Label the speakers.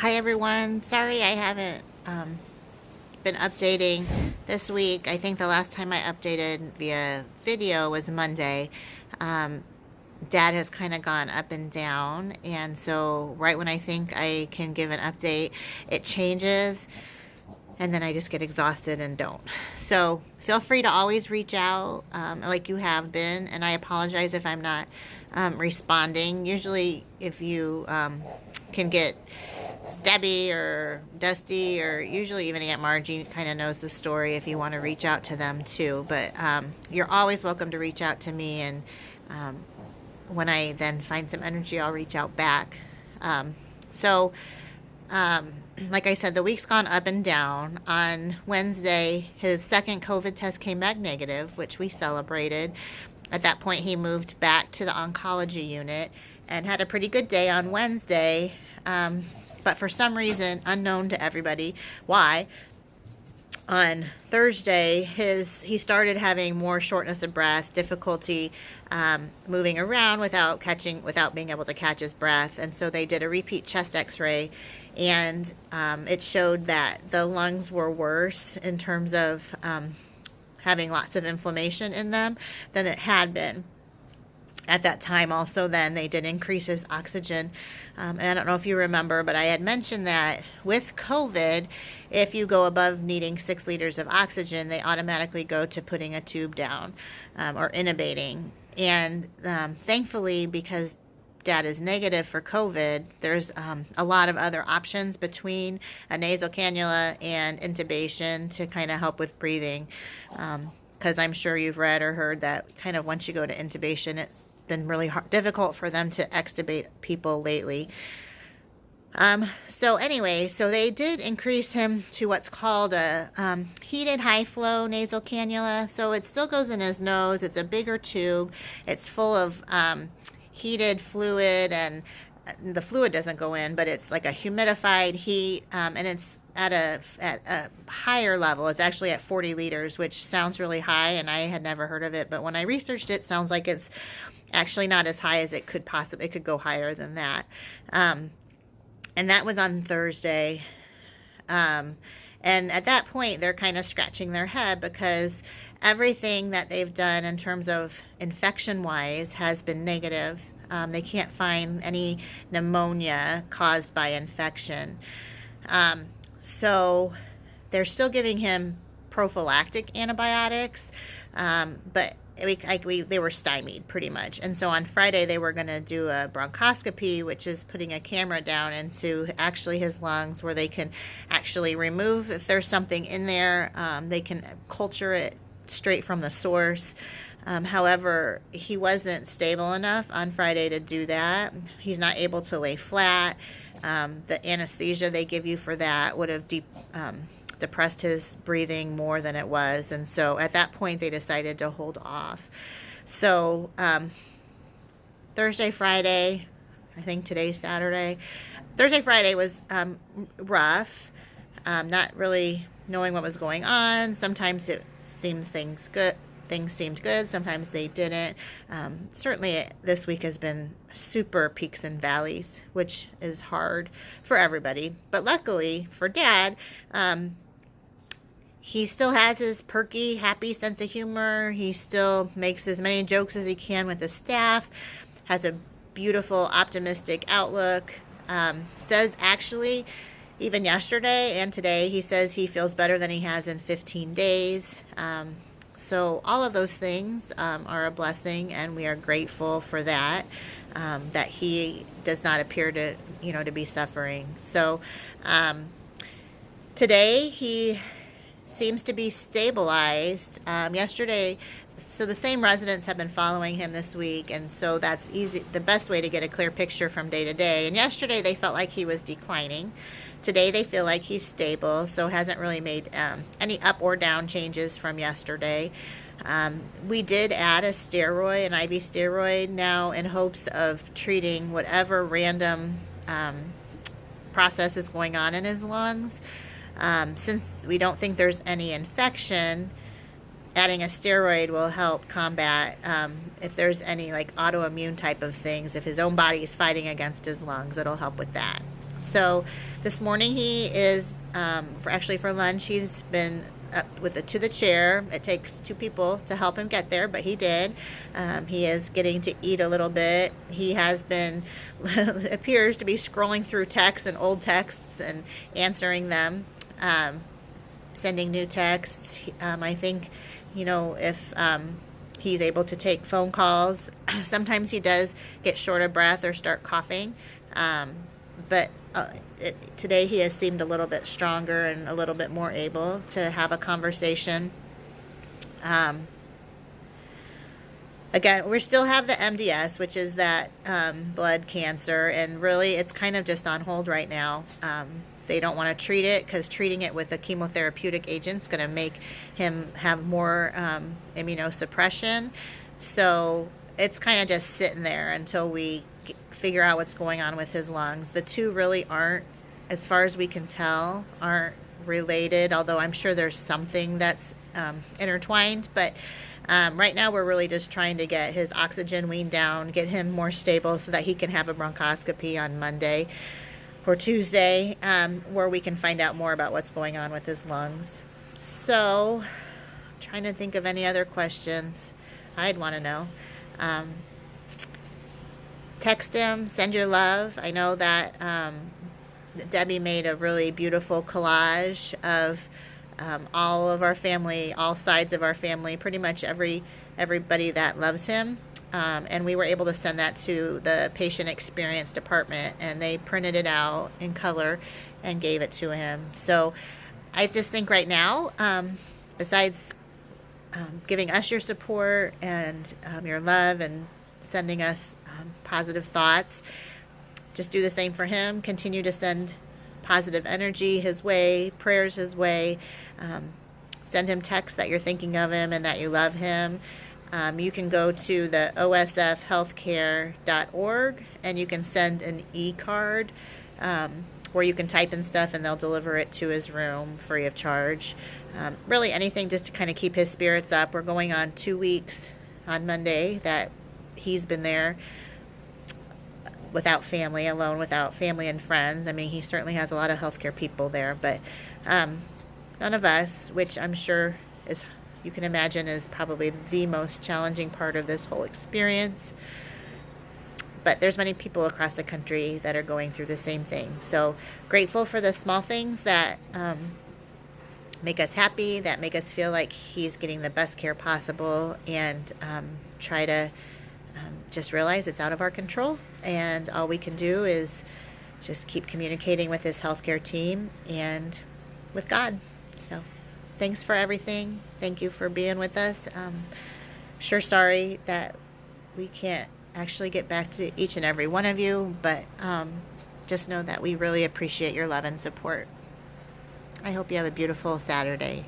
Speaker 1: Hi everyone. Sorry I haven't been updating this week. I think the last time I updated via video was Monday. Um, Dad has kind of gone up and down, and so right when I think I can give an update, it changes, and then I just get exhausted and don't. So feel free to always reach out like you have been, and I apologize if I'm not responding. Usually, if you can get Debbie or Dusty, or usually even Aunt Margie kind of knows the story if you want to reach out to them too. But you're always welcome to reach out to me, and um, when I then find some energy, I'll reach out back. So, like I said, the week's gone up and down. On Wednesday, his second COVID test came back negative, which we celebrated. At that point, he moved back to the oncology unit and had a pretty good day on Wednesday. But for some reason, unknown to everybody, why, on Thursday, he started having more shortness of breath, difficulty moving around without being able to catch his breath, and so they did a repeat chest X-ray, and it showed that the lungs were worse in terms of having lots of inflammation in them than it had been at that time. Also, then they did increase his oxygen. And I don't know if you remember, but I had mentioned that with COVID, if you go above needing 6 liters of oxygen, they automatically go to putting a tube down or intubating. And thankfully, because Dad is negative for COVID, there's a lot of other options between a nasal cannula and intubation to kind of help with breathing. Because I'm sure you've read or heard that kind of once you go to intubation, it's been really difficult for them to extubate people lately. So they did increase him to what's called a heated high flow nasal cannula. So it still goes in his nose. It's a bigger tube. It's full of heated fluid, and the fluid doesn't go in, but it's like a humidified heat, and it's at a higher level. It's actually at 40 liters, which sounds really high, and I had never heard of it, but when I researched it, sounds like it's actually not as high as it could possibly. It could go higher than that. And that was on Thursday. And at that point, they're kind of scratching their head because everything that they've done in terms of infection-wise has been negative. They can't find any pneumonia caused by infection. So they're still giving him prophylactic antibiotics, but they were stymied pretty much. And so on Friday, they were going to do a bronchoscopy, which is putting a camera down into actually his lungs, where they can actually remove if there's something in there. They can culture it straight from the source. However, he wasn't stable enough on Friday to do that. He's not able to lay flat. The anesthesia they give you for that would have depressed his breathing more than it was. And so at that point, they decided to hold off. So Thursday, Friday, I think today's Saturday. Thursday, Friday was rough. Not really knowing what was going on. Sometimes it seems things seemed good, sometimes they didn't. Certainly this week has been super peaks and valleys, which is hard for everybody. But luckily for Dad, he still has his perky, happy sense of humor. He still makes as many jokes as he can with his staff, has a beautiful, optimistic outlook. Says actually, even yesterday and today, he says he feels better than he has in 15 days. So all of those things are a blessing, and we are grateful for that, that he does not appear to be suffering. So today he seems to be stabilized. Yesterday, so the same residents have been following him this week, and so that's the best way to get a clear picture from day to day. And yesterday they felt like he was declining. Today they feel like he's stable, so hasn't really made any up or down changes from yesterday. We did add a steroid, an IV steroid now, in hopes of treating whatever random process is going on in his lungs. Since we don't think there's any infection, adding a steroid will help combat if there's any like autoimmune type of things. If his own body is fighting against his lungs, it'll help with that. So this morning he is, for lunch, he's been up to the chair. It takes two people to help him get there, but he did. He is getting to eat a little bit. He has been, appears to be scrolling through texts and old texts and answering them, sending new texts. I think, if he's able to take phone calls. Sometimes he does get short of breath or start coughing. But today he has seemed a little bit stronger and a little bit more able to have a conversation. Again, we still have the MDS, which is that blood cancer, and really it's kind of just on hold right now. They don't want to treat it because treating it with a chemotherapeutic agent is going to make him have more immunosuppression. So it's kind of just sitting there until we figure out what's going on with his lungs. The two really aren't, as far as we can tell, aren't related, although I'm sure there's something that's intertwined. But right now we're really just trying to get his oxygen weaned down, get him more stable so that he can have a bronchoscopy on Monday or Tuesday, where we can find out more about what's going on with his lungs. So, trying to think of any other questions I'd want to know. Text him, send your love. I know that Debbie made a really beautiful collage of all of our family, all sides of our family, pretty much everybody that loves him. And we were able to send that to the patient experience department, and they printed it out in color and gave it to him. So I just think right now, besides giving us your support and your love and sending us positive thoughts, just do the same for him. Continue to send positive energy his way, prayers his way. Send him texts that you're thinking of him and that you love him. You can go to the osfhealthcare.org and you can send an e-card where you can type in stuff and they'll deliver it to his room free of charge. Really anything just to kind of keep his spirits up. We're going on 2 weeks on Monday that he's been there without family, alone without family and friends. I mean, he certainly has a lot of healthcare people there, but none of us, which I'm sure is, you can imagine, is probably the most challenging part of this whole experience. But there's many people across the country that are going through the same thing. So grateful for the small things that make us happy, that make us feel like he's getting the best care possible, and try to just realize it's out of our control. And all we can do is just keep communicating with his healthcare team and with God. So thanks for everything. Thank you for being with us. Sure sorry that we can't actually get back to each and every one of you, but just know that we really appreciate your love and support. I hope you have a beautiful Saturday.